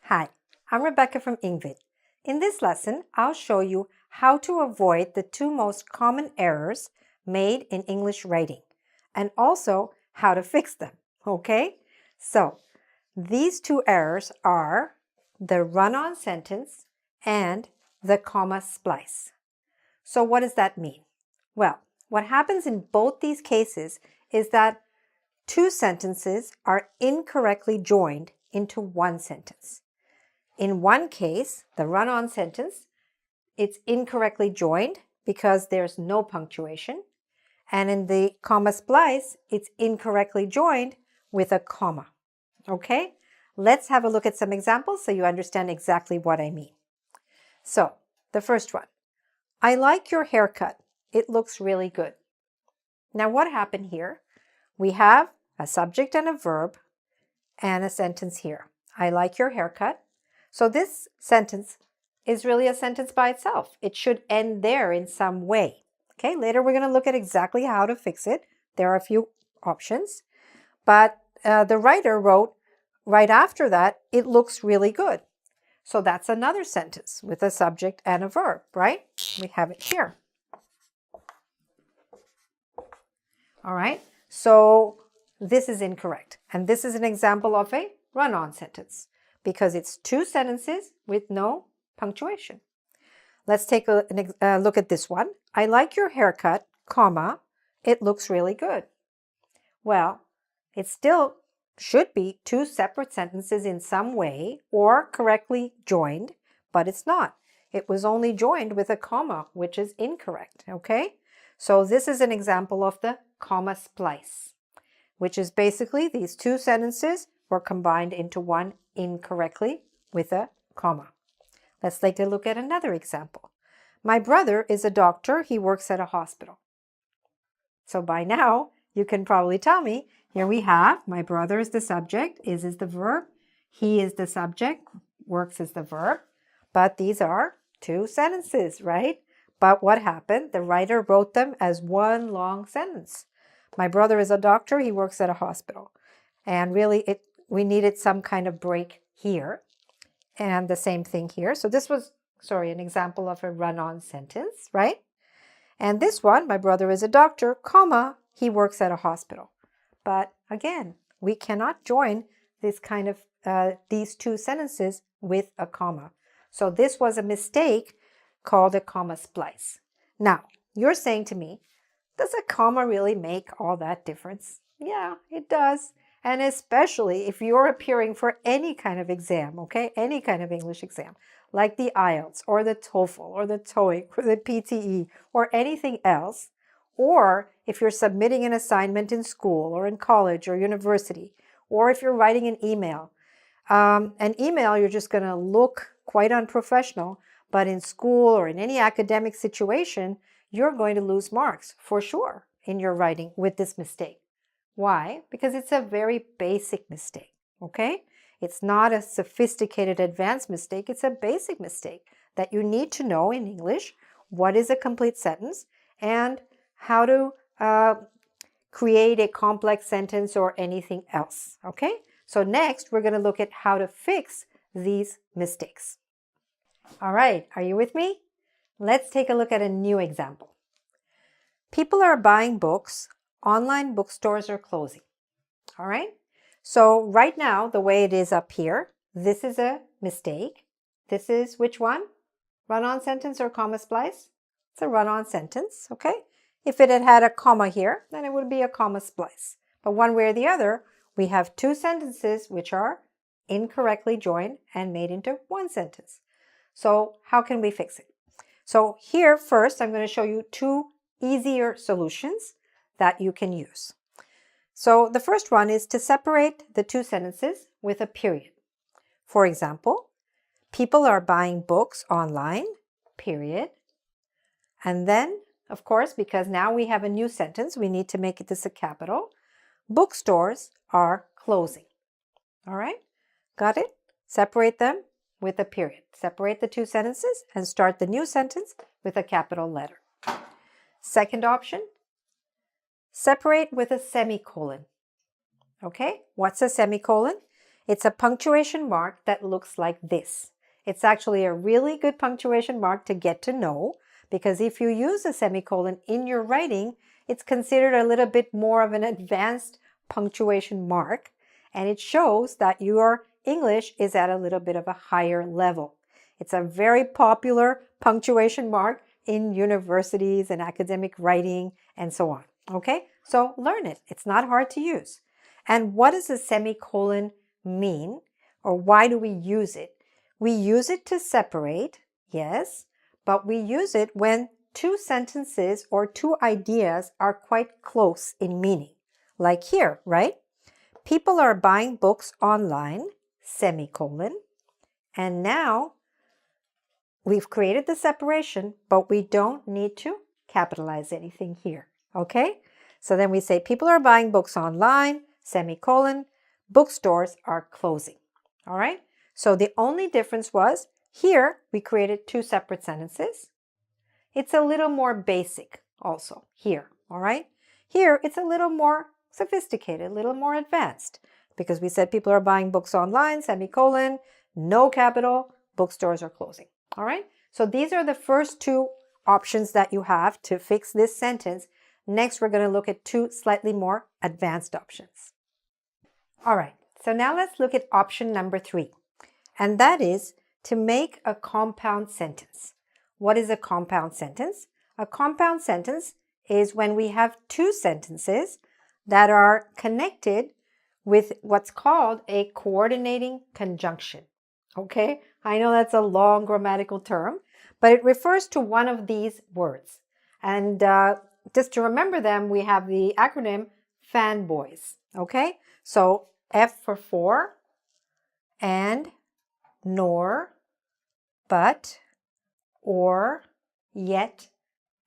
Hi, I'm Rebecca from Engvid. In this lesson, I'll show you how to avoid the two most common errors made in English writing and also how to fix them, okay? So, these two errors are the run-on sentence and the comma splice. So what does that mean? Well, what happens in both these cases is that two sentences are incorrectly joined into one sentence. In one case, the run-on sentence, it's incorrectly joined because there's no punctuation. And in the comma splice, it's incorrectly joined with a comma. Okay? Let's have a look at some examples so you understand exactly what I mean. So, the first one. I like your haircut. It looks really good. Now, what happened here? We have a subject and a verb and a sentence here. I like your haircut. So this sentence is really a sentence by itself. It should end there in some way. Okay, later we're going to look at exactly how to fix it. There are a few options. But the writer wrote right after that, it looks really good. So that's another sentence with a subject and a verb, right? We have it here. All right, so this is incorrect. And this is an example of a run-on sentence because it's two sentences with no punctuation. Let's take a look at this one. I like your haircut, comma, it looks really good. Well, it still should be two separate sentences in some way or correctly joined, but it's not. It was only joined with a comma, which is incorrect, okay? So this is an example of the comma splice, which is basically these two sentences were combined into one incorrectly with a comma. Let's take a look at another example. My brother is a doctor. He works at a hospital. So by now, you can probably tell me, here we have, my brother is the subject, is the verb, he is the subject, works is the verb, but these are two sentences, right? But what happened? The writer wrote them as one long sentence. My brother is a doctor, he works at a hospital. And really, we needed some kind of break here. And the same thing here. So this was, an example of a run-on sentence, right? And this one, my brother is a doctor, comma, he works at a hospital. But again, we cannot join this kind of these two sentences with a comma. So this was a mistake called a comma splice. Now, you're saying to me, does a comma really make all that difference? Yeah, it does. And especially if you're appearing for any kind of exam, okay? Any kind of English exam, like the IELTS or the TOEFL or the TOEIC or the PTE or anything else, or if you're submitting an assignment in school or in college or university, or if you're writing an email. You're just going to look quite unprofessional, but in school or in any academic situation, you're going to lose marks for sure in your writing with this mistake. Why? Because it's a very basic mistake, okay? It's not a sophisticated advanced mistake, it's a basic mistake that you need to know in English what is a complete sentence and how to create a complex sentence or anything else, okay? So next, we're going to look at how to fix these mistakes. All right, are you with me? Let's take a look at a new example. People are buying books. Online bookstores are closing. All right? So right now, the way it is up here, this is a mistake. This is which one? Run-on sentence or comma splice? It's a run-on sentence, okay? If it had a comma here, then it would be a comma splice. But one way or the other, we have two sentences which are incorrectly joined and made into one sentence. So how can we fix it? So here first, I'm going to show you two easier solutions that you can use. So the first one is to separate the two sentences with a period. For example, people are buying books online, period. And then, of course, because now we have a new sentence, we need to make this a capital. Bookstores are closing. All right? Got it? Separate them with a period. Separate the two sentences and start the new sentence with a capital letter. Second option, separate with a semicolon. Okay, what's a semicolon? It's a punctuation mark that looks like this. It's actually a really good punctuation mark to get to know, because if you use a semicolon in your writing, it's considered a little bit more of an advanced punctuation mark, and it shows that your English is at a little bit of a higher level. It's a very popular punctuation mark in universities and academic writing and so on. Okay, so learn it. It's not hard to use. And what does a semicolon mean, or why do we use it? We use it to separate, yes, but we use it when two sentences or two ideas are quite close in meaning. Like here, right? People are buying books online, semicolon. And now we've created the separation, but we don't need to capitalize anything here, okay? So then we say people are buying books online, semicolon, bookstores are closing, all right? So the only difference was here we created two separate sentences. It's a little more basic also here, all right? Here it's a little more sophisticated, a little more advanced, because we said people are buying books online, semicolon, no capital, bookstores are closing. All right, so these are the first two options that you have to fix this sentence. Next, we're going to look at two slightly more advanced options. All right, so now let's look at option number 3, and that is to make a compound sentence. What is a compound sentence? A compound sentence is when we have two sentences that are connected with what's called a coordinating conjunction. Okay, I know that's a long grammatical term, but it refers to one of these words. And just to remember them, we have the acronym fanboys. Okay, so F for, and, nor, but, or, yet,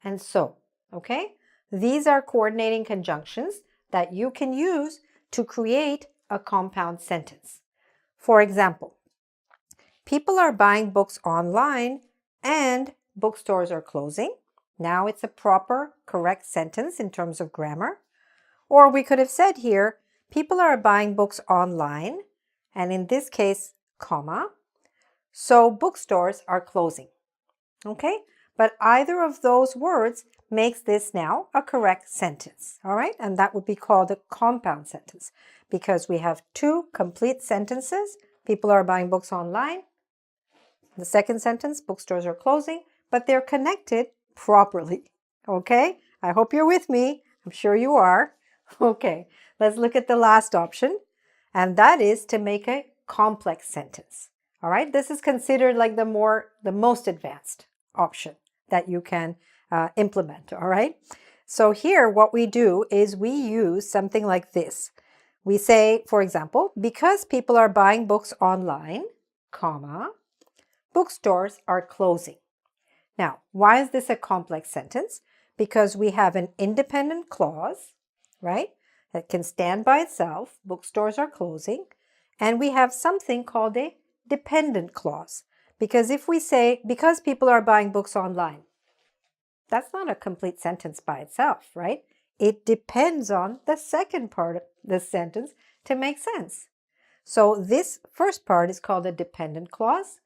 and so. Okay, these are coordinating conjunctions that you can use to create a compound sentence. For example, people are buying books online and bookstores are closing. Now it's a proper, correct sentence in terms of grammar. Or we could have said here, people are buying books online, and in this case, comma, so bookstores are closing. Okay, but either of those words makes this now a correct sentence. All right, and that would be called a compound sentence because we have two complete sentences. People are buying books online. The second sentence, bookstores are closing, but they're connected properly. Okay, I hope you're with me. I'm sure you are. Okay, let's look at the last option, and that is to make a complex sentence. All right, this is considered like the most advanced option that you can implement. All right, so here what we do is we use something like this. We say, for example, because people are buying books online, comma, bookstores are closing. Now, why is this a complex sentence? Because we have an independent clause, right, that can stand by itself, bookstores are closing, and we have something called a dependent clause. Because if we say, because people are buying books online, that's not a complete sentence by itself, right? It depends on the second part of the sentence to make sense. So this first part is called a dependent clause,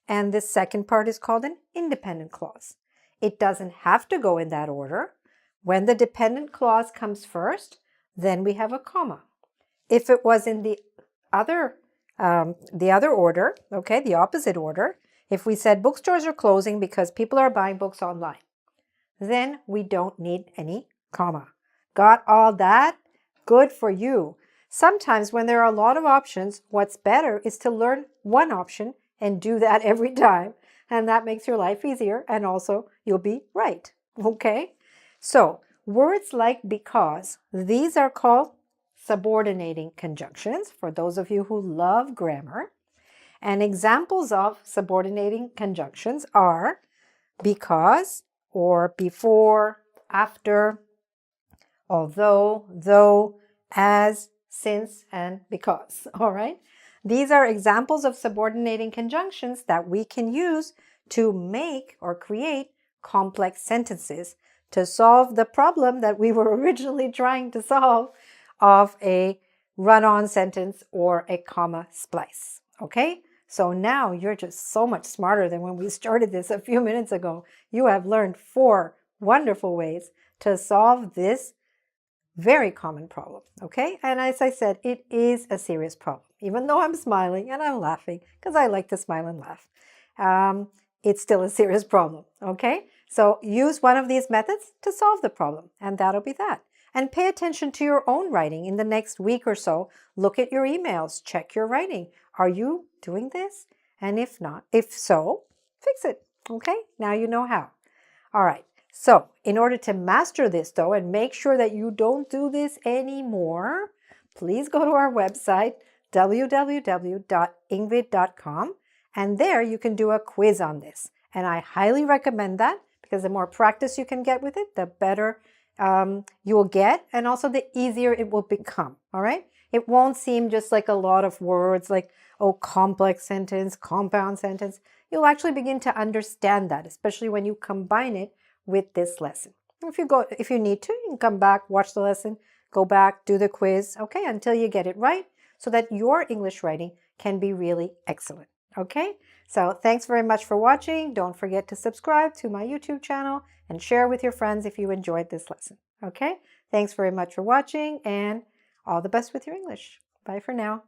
and the second part is called an independent clause. It doesn't have to go in that order. When the dependent clause comes first, then we have a comma. If it was in the other order, okay, the opposite order, if we said bookstores are closing because people are buying books online, then we don't need any comma. Got all that? Good for you. Sometimes when there are a lot of options, what's better is to learn one option and do that every time. And that makes your life easier, and also you'll be right. Okay? So words like because, these are called subordinating conjunctions for those of you who love grammar. And examples of subordinating conjunctions are because, or before, after, although, though, as, since, and because. All right? These are examples of subordinating conjunctions that we can use to make or create complex sentences to solve the problem that we were originally trying to solve of a run-on sentence or a comma splice. Okay? So now you're just so much smarter than when we started this a few minutes ago. You have learned 4 wonderful ways to solve this very common problem. Okay? And as I said, it is a serious problem. Even though I'm smiling and I'm laughing, because I like to smile and laugh, it's still a serious problem. Okay? So use one of these methods to solve the problem, and that'll be that. And pay attention to your own writing in the next week or so. Look at your emails, check your writing. Are you doing this? And if not, if so, fix it. Okay? Now you know how. All right. So in order to master this though, and make sure that you don't do this anymore, please go to our website, www.ingvid.com, and there you can do a quiz on this. And I highly recommend that because the more practice you can get with it, the better you will get, and also the easier it will become. All right? It won't seem just like a lot of words like, oh, complex sentence, compound sentence. You'll actually begin to understand that, especially when you combine it with this lesson. If you need to, you can come back, watch the lesson, go back, do the quiz, okay, until you get it right, so that your English writing can be really excellent. Okay? So thanks very much for watching. Don't forget to subscribe to my YouTube channel and share with your friends if you enjoyed this lesson. Okay? Thanks very much for watching, and all the best with your English. Bye for now.